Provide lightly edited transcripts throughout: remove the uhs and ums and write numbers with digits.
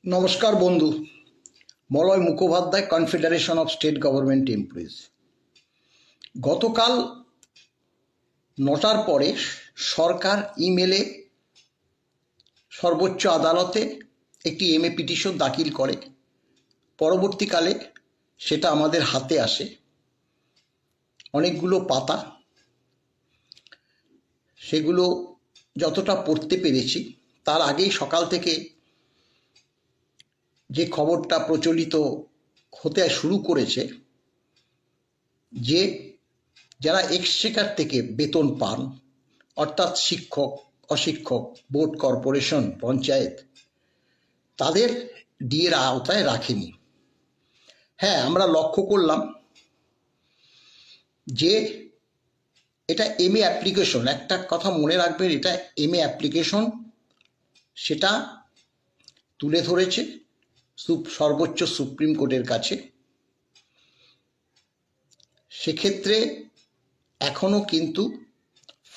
নমস্কার বন্ধু। Malay Mukhopadhyay, confederation of state government employees. গতকাল 9টার পরে সরকার ইমেলে সর্বোচ্চ আদালতে একটি এমএ পিটিশন দাখিল করে। পরবর্তীকালে সেটা আমাদের হাতে আসে, অনেকগুলো পাতা। সেগুলো যতটা পড়তে পেরেছি, তার আগেই সকাল থেকে যে খবরটা প্রচলিত হতে শুরু করেছে যে যারা এক্সচেকার থেকে বেতন পান, অর্থাৎ শিক্ষক, অশিক্ষক, বোর্ড, কর্পোরেশন, পঞ্চায়েত, তাদের ডিএর আওতায় রাখেনি। হ্যাঁ, আমরা লক্ষ্য করলাম যে এটা এমএ অ্যাপ্লিকেশন। একটা কথা মনে রাখবেন, এটা এমএ অ্যাপ্লিকেশন। সেটা তুলে ধরেছে সর্বোচ্চ সুপ্রিম কোর্টের কাছে। সেক্ষেত্রে এখনো কিন্তু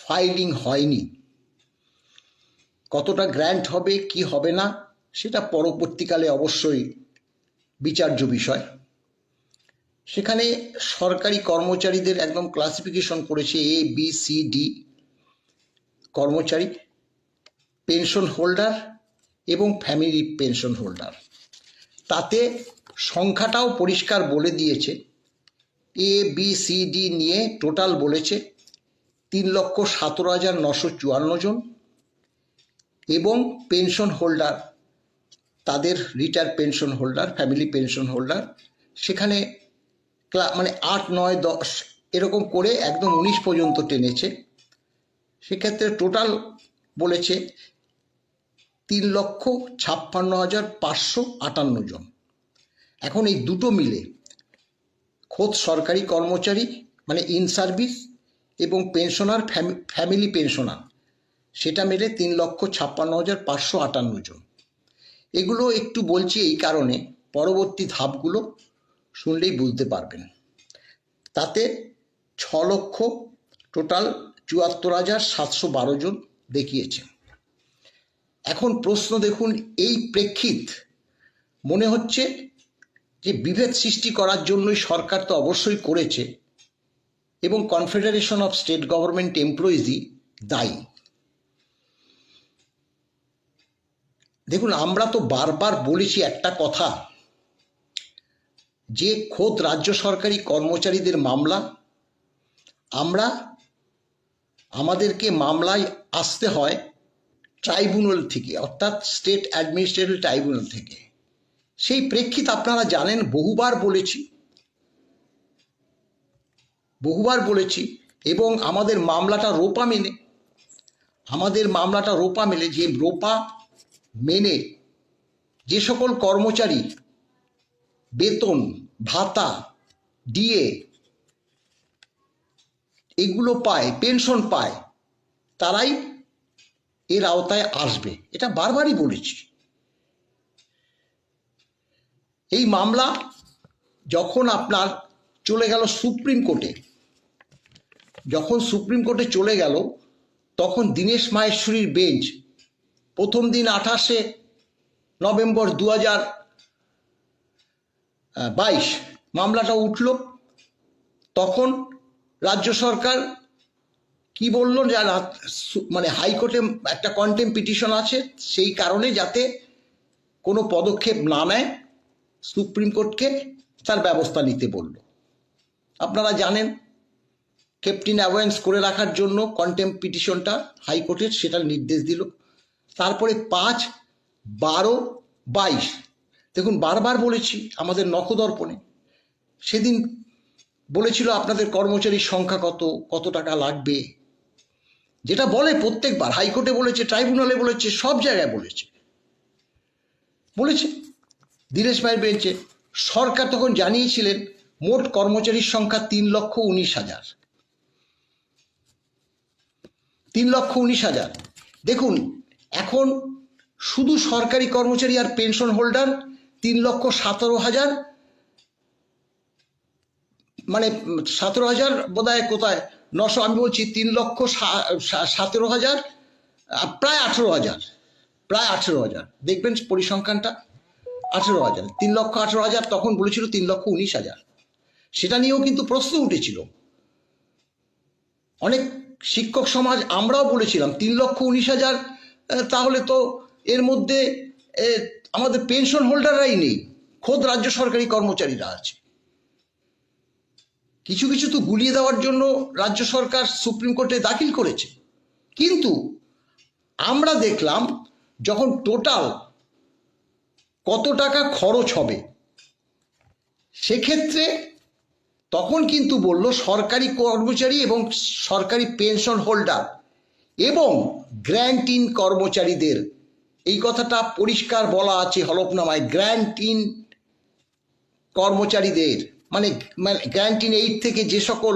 ফাইলিং হয়নি। কতটা গ্র্যান্ট হবে কি হবে না সেটা পরবর্তীকালে অবশ্যই বিচার্য বিষয়। সেখানে সরকারি কর্মচারীদের একদম ক্লাসিফিকেশন করেছে এ বি সি ডি কর্মচারী, পেনশন হোল্ডার এবং ফ্যামিলি পেনশন হোল্ডার। তাতে সংখ্যাটাও পরিষ্কার বলে দিয়েছে। এ বি সি ডি নিয়ে টোটাল বলেছে 3,17,954 জন, এবং পেনশন হোল্ডার, তাদের retired pension holder, family pension holder, সেখানে মানে 8, 9, 10 এরকম করে একদম 19 পর্যন্ত টেনেছে। সেক্ষেত্রে টোটাল বলেছে 3,56,558 জন। এখন এই দুটো মিলে খোদ সরকারি কর্মচারী মানে ইন সার্ভিস এবং পেনশনার, ফ্যামিলি পেনশনার, সেটা মিলে 3,56,558 জন। এগুলো একটু বলছি এই কারণে, পরবর্তী ধাপগুলো শুনলেই বুঝতে পারবেন। তাতে 6,00,000 টোটাল 74,712 জন দেখিয়েছে। এখন প্রশ্ন দেখুন, এই প্রেক্ষিত মনে হচ্ছে যে বিভেদ সৃষ্টি করার জন্যই সরকার তো অবশ্যই করেছে, এবং কনফেডারেশন অফ স্টেট গভর্নমেন্ট এমপ্লয়িজই দায়ী। দেখুন, আমরা তো বারবার বলেছি একটা কথা, যে খোদ রাজ্য সরকারি কর্মচারীদের মামলা, আমাদেরকে মামলায় আসতে হয় ট্রাইব্যুনাল থেকে, অর্থাৎ স্টেট অ্যাডমিনিস্ট্রেটিভ ট্রাইব্যুনাল থেকে। সেই প্রেক্ষিত আপনারা জানেন, বহুবার বলেছি, এবং আমাদের মামলাটা রোপা মেলে, যে রোপা মেনে যে সকল কর্মচারী বেতন, ভাতা, ডিএ এগুলো পায়, পেনশন পায়, তারাই এর আওতায় আসবে। এটা বারবারই বলেছি। এই মামলা যখন আপনার চলে গেল সুপ্রিম কোর্টে, চলে গেল, তখন দীনেশ মাহেশ্বরীর বেঞ্চ প্রথম দিন 28শে নভেম্বর 2022 মামলাটা উঠল। তখন রাজ্য সরকার কি বলল, মানে হাইকোর্টে একটা কন্টেম্প পিটিশন আছে, সেই কারণে যাতে কোনো পদক্ষেপ না নেয়, সুপ্রিম কোর্টকে তার ব্যবস্থা নিতে বলল। আপনারা জানেন, কেপটিন অ্যাভয়েন্স করে রাখার জন্য কন্টেম্প পিটিশনটা হাইকোর্টের সেটার নির্দেশ দিল। তারপরে 5, 12, 22, দেখুন বারবার বলেছি আমাদের নখদর্পণে, সেদিন বলেছিল আপনাদের কর্মচারীর সংখ্যা কত টাকা লাগবে, যেটা বলে প্রত্যেকবার। হাইকোর্টে বলেছে, ট্রাইব্যুনালে বলেছে, সব জায়গায় বলেছে দীনেশ মায়ের বেঞ্চে। সরকার তখন জানিয়েছিলেন মোট কর্মচারীর সংখ্যা 3,19,000। 3,19,000। দেখুন, এখন শুধু সরকারি কর্মচারী আর পেনশন হোল্ডার 3,17,000, মানে 17,000 বোধহয়, কোথায় 900, আমি বলছি 3,17,000, প্রায় 18,000, দেখবেন পরিসংখ্যানটা। 18,000, 3,18,000, তখন বলেছিল 3,19,000। সেটা নিয়েও কিন্তু প্রশ্ন উঠেছিল। অনেক শিক্ষক সমাজ আমরাও বলেছিলাম 3,19,000, তাহলে তো এর মধ্যে আমাদের পেনশন হোল্ডাররাই নেই, খোদ রাজ্য সরকারি কর্মচারীরা আছে। কিছু কিছু তো গুলিয়ে দেওয়ার জন্য রাজ্য সরকার সুপ্রিম কোর্টে দাখিল করেছে। কিন্তু আমরা দেখলাম যখন টোটাল কত টাকা খরচ হবে, সেক্ষেত্রে তখন কিন্তু বলল সরকারি কর্মচারী এবং সরকারি পেনশন হোল্ডার এবং গ্র্যান্ট ইন কর্মচারীদের, এই কথাটা পরিষ্কার বলা আছে হলফনামায়, গ্র্যান্ট ইন কর্মচারীদের মানে গ্র্যান্ট ইন এইড থেকে যে সকল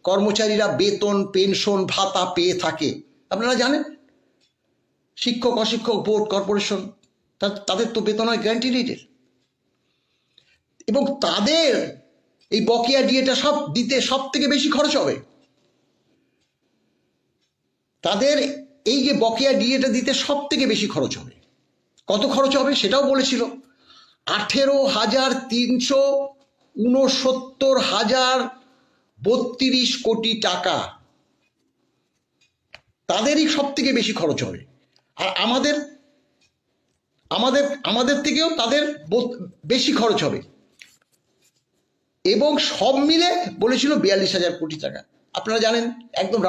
কর্মচারীরা বেতন পেনশন ভাতা পেয়ে থাকে, আপনারা জানেন শিক্ষক অশিক্ষক বোর্ড কর্পোরেশন, তাদের তো বেতন হয় গ্র্যান্ট ইন এইডের, এবং তাদের এই বকেয়া ডিএটা সব দিতে সব থেকে বেশি খরচ হবে। তাদের এই যে বকেয়া ডিএটা দিতে সব থেকে বেশি খরচ হবে। কত খরচ হবে সেটাও বলেছিল, 18,369,32 কোটি টাকা তাদেরই সব থেকে বেশি খরচ হবে। আর আমাদের থেকেও তাদের বেশি খরচ হবে, এবং সব মিলে বলেছিল 42,000 কোটি টাকা। আপনারা জানেন একদম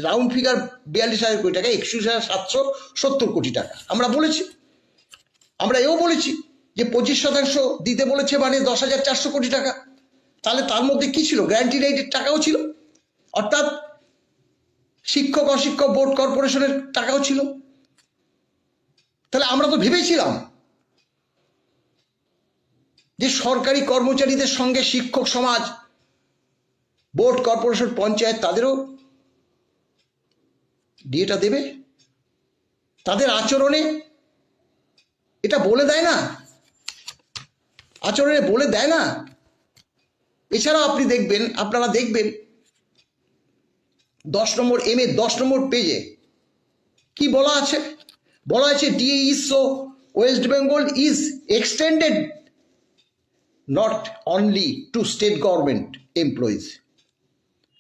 রাউন্ড ফিগার 42,000 কোটি টাকা, 61,770 কোটি টাকা। আমরা এও বলেছি যে 25% দিতে বলেছে, মানে 10,400 কোটি টাকা। তাহলে তার মধ্যে কি ছিল? গ্যারান্টি রেটের টাকাও ছিল, অর্থাৎ শিক্ষক অশিক্ষক বোর্ড কর্পোরেশনের টাকাও ছিল। তাহলে আমরা তো ভেবেছিলাম যে সরকারি কর্মচারীদের সঙ্গে শিক্ষক সমাজ বোর্ড কর্পোরেশন পঞ্চায়েত তাদেরও ডিএটা দেবে। তাদের আচরণে এটা বলে দেয় না, আচরণে বলে দেয় না। এছাড়াও আপনারা দেখবেন 10 নম্বর এর 10 নম্বর পেজে কি বলা আছে? DA is so West Bengal is extended not only two state government employees.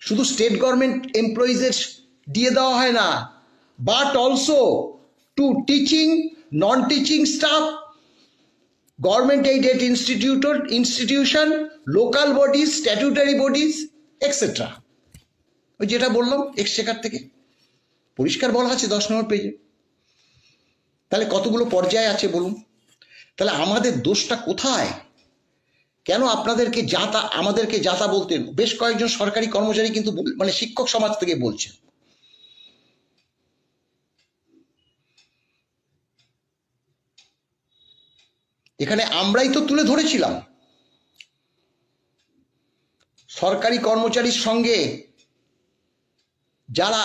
শুধু স্টেট গভর্নমেন্ট এমপ্লয়িজের দিয়ে দেওয়া হয় না, but also two teaching non teaching staff, government aided institution, local bodies, statutory bodies etcetera. ওই যেটা বললাম এক্সচেকার থেকে পরিষ্কার বলা আছে 10 নম্বর পেজে। তাহলে কতগুলো পর্যায়ে আছে বলুন? তাহলে আমাদের দোষটা কোথায়? কেন আমাদেরকে যাতা বলতেন? বেশ কয়েকজন সরকারি কর্মচারী কিন্তু মানে শিক্ষক সমাজ থেকে বলছে। এখানে আমরাই তো তুলে ধরেছিলাম সরকারি কর্মচারীর সঙ্গে যারা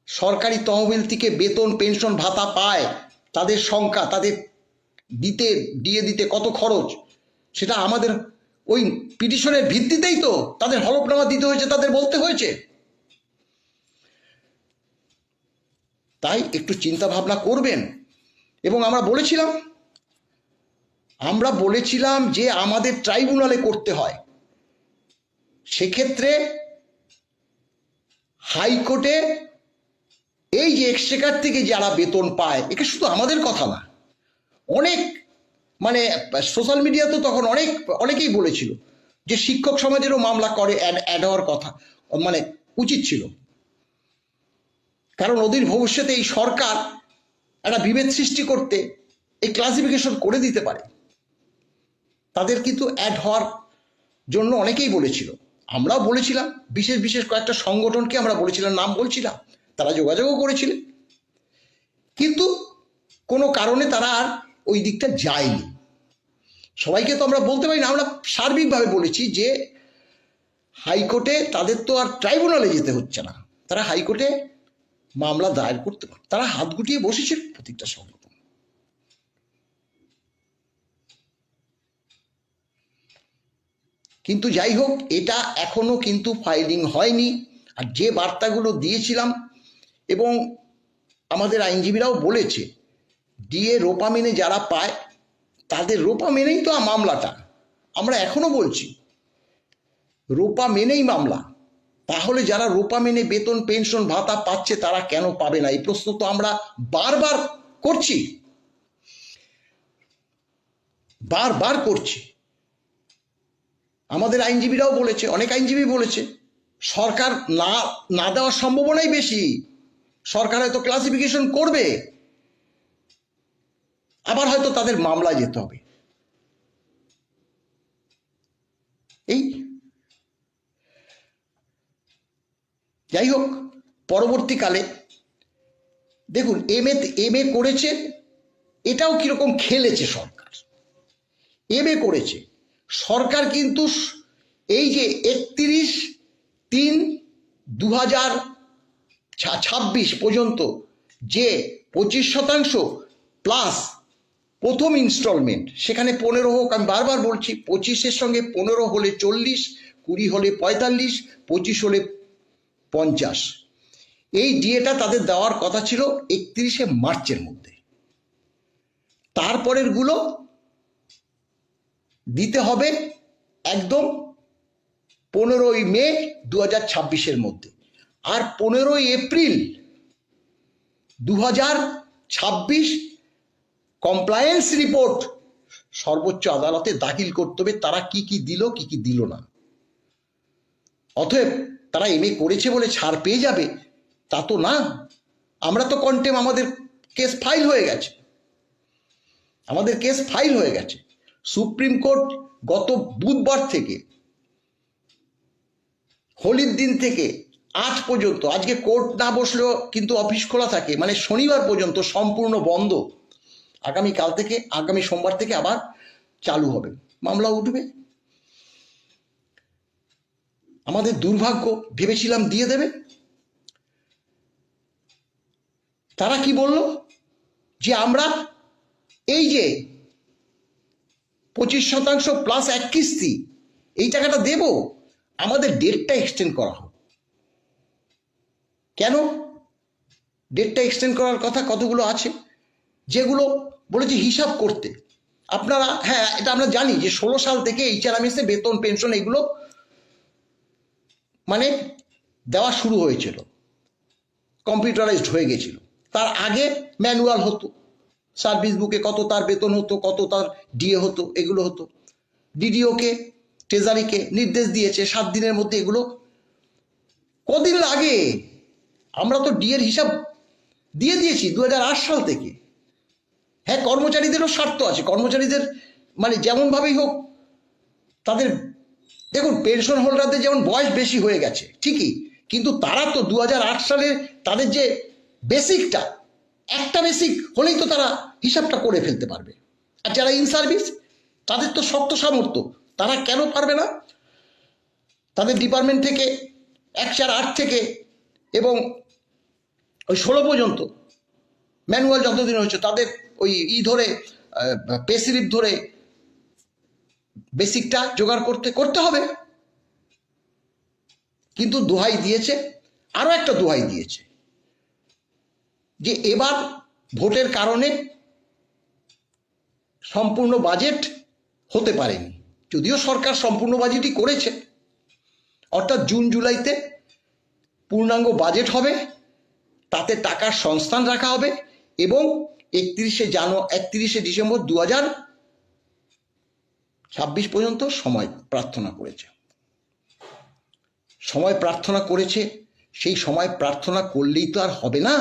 সরকারি তহবিল থেকে বেতন পেনশন ভাতা পায়, তাদের সংখ্যা, তাদের দিয়ে দিতে কত খরচ, সেটা আমাদের ওই পিটিশনের ভিত্তিতেই তো তাদের হলফনামা দিতে হয়েছে, তাদের বলতে হয়েছে। তাই একটু চিন্তা ভাবনা করবেন। এবং আমরা বলেছিলাম যে আমাদের ট্রাইব্যুনালে করতে হয়। সেক্ষেত্রে হাইকোর্টে এই যে এক্সচেকার থেকে যারা বেতন পায়, এটা শুধু আমাদের কথা না, অনেক মানে সোশ্যাল মিডিয়াতে তখন অনেকেই বলেছিল যে শিক্ষক সমাজেরও মামলা করে অ্যাড হওয়ার কথা, মানে উচিত ছিল। কারণ অদূর ভবিষ্যতে এই সরকার একটা বিভেদ সৃষ্টি করতে এই ক্লাসিফিকেশন করে দিতে পারে। তাদের কিন্তু অ্যাড হওয়ার জন্য অনেকেই বলেছিল, আমরাও বলেছিলাম, বিশেষ কয়েকটা সংগঠনকে আমরা বলেছিলাম, নাম বলছিলাম, তারা যোগাযোগও করেছিলেন, কিন্তু কোনো কারণে তারা আর ওই দিকটা যায়নি। সবাইকে তো আমরা বলতে পারি না, আমরা সার্বিকভাবে বলেছি যে হাইকোর্টে তাদের তো আর ট্রাইব্যুনালে যেতে হচ্ছে না, তারা হাইকোর্টে মামলা দায়ের করতে পারে। তারা হাত গুটিয়ে বসেছিল প্রত্যেকটা সংগঠন। কিন্তু যাই হোক, এটা এখনো কিন্তু ফাইলিং হয়নি। আর যে বার্তাগুলো দিয়েছিলাম, এবং আমাদের আইনজীবীরাও বলেছে, ডিএ রোপা মেনে যারা পায় তাদের রোপা মেনেই তো মামলাটা, আমরা এখনো বলছি রোপা মেনেই মামলা। তাহলে যারা রোপা মেনে বেতন পেনশন ভাতা পাচ্ছে তারা কেন পাবে না? এই প্রশ্ন তো আমরা বারবার করছি, বারবার করছি। আমাদের আইনজীবীরাও বলেছে, অনেক আইনজীবী বলেছে সরকার না না দেওয়ার সম্ভাবনাই বেশি। সরকার হয়তো ক্লাসিফিকেশন করবে, আবার হয়তো তাদের মামলায় যেতে হবে। এই যাই হোক, পরবর্তীকালে দেখুন এম এ করেছে, এটাও কিরকম খেলেছে সরকার। এম এ করেছে সরকার, কিন্তু এই যে 31/3/2026 পর্যন্ত যে 25% প্লাস প্রথম ইনস্টলমেন্ট, সেখানে 15 হোক, আমি বারবার বলছি 25-এর সঙ্গে 15 হলে 40, 20 হলে 45, 25 হলে 50, এই ডিএটা তাদের দেওয়ার কথা ছিল 31শে মার্চের মধ্যে। তারপরের গুলো দিতে হবে একদম 15ই মে 2026-এর মধ্যে। আর 15ই এপ্রিল 2026 কমপ্লায়েন্স রিপোর্ট সর্বোচ্চ আদালতে দাখিল করতে হবে, তারা কি কি দিল কি কি দিল না। অতএব তারা এম এ করেছে বলে ছাড় পেয়ে যাবে তা তো না। আমরা তো কন্টেম, আমাদের কেস ফাইল হয়ে গেছে, আমাদের কেস ফাইল হয়ে গেছে। সুপ্রিম কোর্ট গত বুধবার থেকে, হোলির দিন থেকে আজ পর্যন্ত, আজকে কোর্ট না বসলেও কিন্তু অফিস খোলা থাকে, মানে শনিবার পর্যন্ত সম্পূর্ণ বন্ধ। আগামীকাল থেকে, আগামী সোমবার থেকে আবার চালু হবে, মামলা উঠবে। আমাদের দুর্ভাগ্য, ভেবেছিলাম দিয়ে দেবে। তারা কি বলল যে আমরা এই যে 25% প্লাস 1 কিস্তি এই টাকাটা দেব, আমাদের ডেটটা এক্সটেন্ড করা হোক। কেন ডেটটা এক্সটেন্ড করার কথা? কতগুলো আছে যেগুলো বলেছে হিসাব করতে। আপনারা, হ্যাঁ এটা আমরা জানি যে 16 সাল থেকে HRMS বেতন পেনশন এগুলো মানে দেওয়া শুরু হয়েছিল, কম্পিউটারাইজড হয়ে গেছিল। তার আগে ম্যানুয়াল হতো, সার্ভিস বুকে কত তার বেতন হতো, কত তার ডিএ হতো, এগুলো হতো। ডিডিওকে, ট্রেজারিকে নির্দেশ দিয়েছে 7 দিনের মধ্যে এগুলো। কদিন লাগে? আমরা তো ডিএর হিসাব দিয়ে দিয়েছি 2008 সাল থেকে। হ্যাঁ, কর্মচারীদেরও স্বার্থ আছে, কর্মচারীদের মানে যেমনভাবেই হোক তাদের, দেখুন পেনশন হোল্ডারদের যেমন বয়স বেশি হয়ে গেছে ঠিকই, কিন্তু তারা তো 2008 সালে তাদের যে বেসিকটা, একটা বেসিক হলেই তো তারা হিসাবটা করে ফেলতে পারবে। আর যারা ইন সার্ভিস তাদের তো শক্ত সামর্থ্য, তারা কেন পারবে না? তাদের ডিপার্টমেন্ট থেকে 1/4 থেকে এবং ওই 16 পর্যন্ত ম্যানুয়াল যতদিন হয়েছে তাদের ওই ধরে পে স্লিপ ধরে বেসিকটা জোগাড় করতে হবে। কিন্তু দোহাই দিয়েছে, আরো একটা দোহাই দিয়েছে যে এবার ভোটের কারণে সম্পূর্ণ বাজেট হতে পারেনি, যদিও সরকার সম্পূর্ণ বাজেটই করেছে। অর্থাৎ জুন জুলাইতে পূর্ণাঙ্গ বাজেট হবে, তাতে টাকার সংস্থান রাখা হবে এবং 31শে ডিসেম্বর 2026 পর্যন্ত সময় প্রার্থনা করেছে। সময় প্রার্থনা করেছে, সেই সময় প্রার্থনা করলেই তো আর হবে না।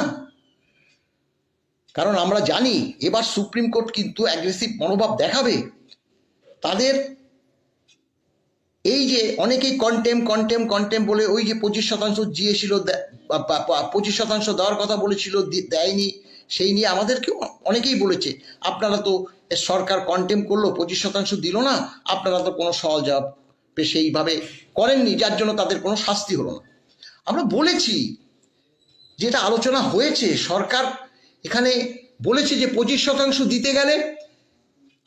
কারণ আমরা জানি এবার সুপ্রিম কোর্ট কিন্তু অ্যাগ্রেসিভ মনোভাব দেখাবে। তাদের এই যে অনেকেই কন্টেম বলে ওই যে 25% দিয়েছিল, 25% দেওয়ার কথা বলেছিল, দেয়নি, সেই নিয়ে আমাদেরকেও অনেকেই বলেছে আপনারা তো সরকার কন্টেম করলো, 25% দিল না, আপনারা তো কোনো সওয়াল জবাব সেইভাবে করেননি, যার জন্য তাদের কোনো শাস্তি হলো না। আমরা বলেছি, যেটা আলোচনা হয়েছে, সরকার এখানে বলেছে যে 25% দিতে গেলে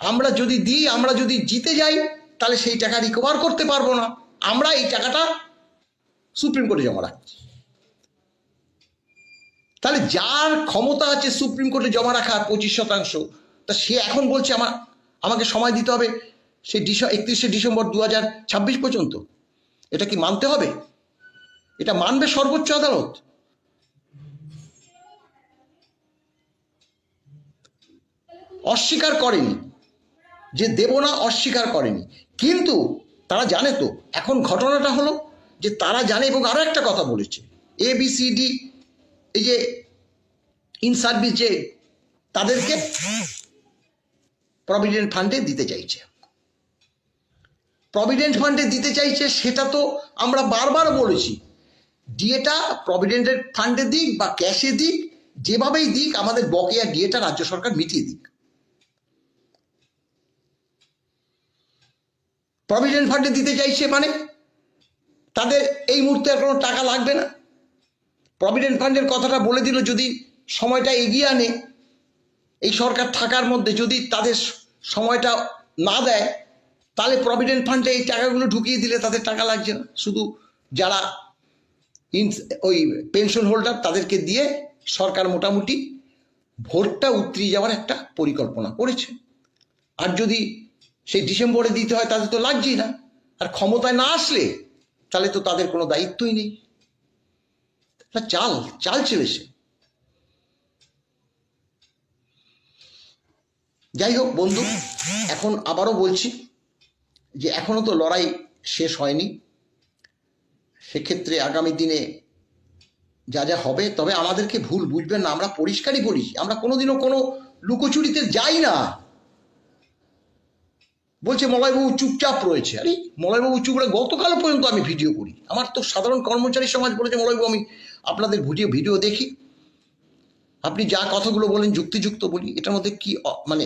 আমরা যদি দিই, আমরা যদি জিতে যাই তাহলে সেই টাকা রিকভার করতে পারবো না, আমরা এই টাকাটা সুপ্রিম কোর্টে জমা রাখছি। তাহলে যার ক্ষমতা আছে সুপ্রিম কোর্টে জমা রাখার 25%, তা সে এখন বলছে আমাকে সময় দিতে হবে সেই 31শে ডিসেম্বর 2026 পর্যন্ত। এটা কি মানতে হবে? এটা মানবে সর্বোচ্চ আদালত? অস্বীকার করেনি, যে দেব না অস্বীকার করেনি, কিন্তু তারা জানে তো। এখন ঘটনাটা হলো যে তারা জানে, এবং আরো একটা কথা বলেছে, ABCD এই যে ইন সার্ভিস যে তাদেরকে প্রভিডেন্ট ফান্ডে দিতে চাইছে। প্রভিডেন্ট ফান্ডে দিতে চাইছে, সেটা তো আমরা বারবার বলেছি, ডিএটা প্রভিডেন্টের ফান্ডে দিক বা ক্যাশে দিক, যেভাবেই দিক, আমাদের বকেয়া ডিএটা রাজ্য সরকার মিটিয়ে দিক। প্রভিডেন্ট ফান্ডে দিতে চাইছে মানে তাদের এই মুহূর্তে আর কোনো টাকা লাগবে না। প্রভিডেন্ট ফান্ডের কথাটা বলে দিল, যদি সময়টা এগিয়ে আনে এই সরকার থাকার মধ্যে, যদি তাদের সময়টা না দেয়, তাহলে প্রভিডেন্ট ফান্ডে এই টাকাগুলো ঢুকিয়ে দিলে তাদের টাকা লাগছে না। শুধু যারা ওই পেনশন হোল্ডার তাদেরকে দিয়ে সরকার মোটামুটি ভোটটা উতরিয়ে যাওয়ার একটা পরিকল্পনা করেছে। আর যদি সেই ডিসেম্বরে দিতে হয় তাদের তো লাগছেই না। আর ক্ষমতায় না আসলে তাহলে তো তাদের কোনো দায়িত্বই নেই। চাল চেলেছে। যাই হোক বন্ধু, এখন আবারও বলছি যে এখনো তো লড়াই শেষ হয়নি। সেক্ষেত্রে আগামী দিনে যা যা হবে, তবে আমাদেরকে ভুল বুঝবেন না, আমরা পরিষ্কারই বলেছি, আমরা কোনোদিনও কোনো লুকোচুরিতে যাই না। বলছে মলয়বাবু চুপচাপ রয়েছে। আরে মলয়বাবু চুপ রয়ে, গতকাল পর্যন্ত আমি ভিডিও করি। আমার তো সাধারণ কর্মচারী সমাজ বলেছে মলয়বাবু আমি আপনাদের ভিডিও দেখি, আপনি যা কথাগুলো বলেন যুক্তিযুক্ত বলি, এটার মধ্যে কি মানে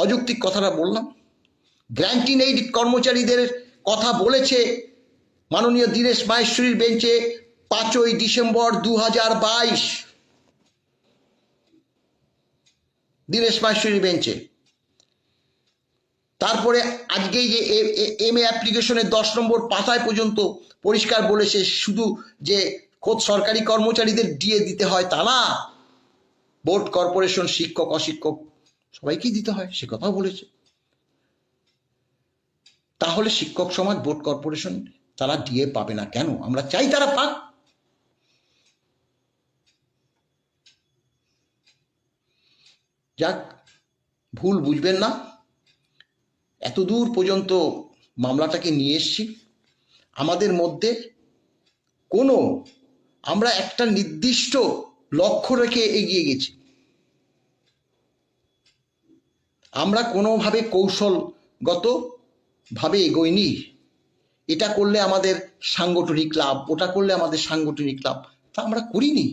অযৌক্তিক কথাটা বললাম? গ্র্যান্টিন এইড কর্মচারীদের কথা বলেছে মাননীয় দীনেশ মাহেশ্বরীর বেঞ্চে 5ই ডিসেম্বর 2022, দীনেশ মাহেশ্বরীর বেঞ্চে। তারপরে আজকে যে MA অ্যাপ্লিকেশনের 10 নম্বর পাতায় পর্যন্ত পরিষ্কার বলেছে, শুধু যে খোদ সরকারি কর্মচারীদের ডিএ দিতে হয় তা না, বোর্ড কর্পোরেশন, শিক্ষক অশিক্ষক সবাইকেই দিতে হয়, সে কথাও বলেছে। তাহলে শিক্ষক সমাজ, বোর্ড কর্পোরেশন তারা ডিএ পাবে না কেন? আমরা চাই তারা পাক। যাক, ভুল বুঝবেন না, এত দূর পর্যন্ত মামলাটাকে নিয়ে এসছি। আমাদের মধ্যে আমরা একটা নির্দিষ্ট লক্ষ্য রেখে এগিয়ে গেছি। আমরা কোনোভাবে কৌশলগত ভাবে এগোইনি। এটা করলে আমাদের সাংগঠনিক লাভ, ওটা করলে আমাদের সাংগঠনিক লাভ, তা আমরা করিনি।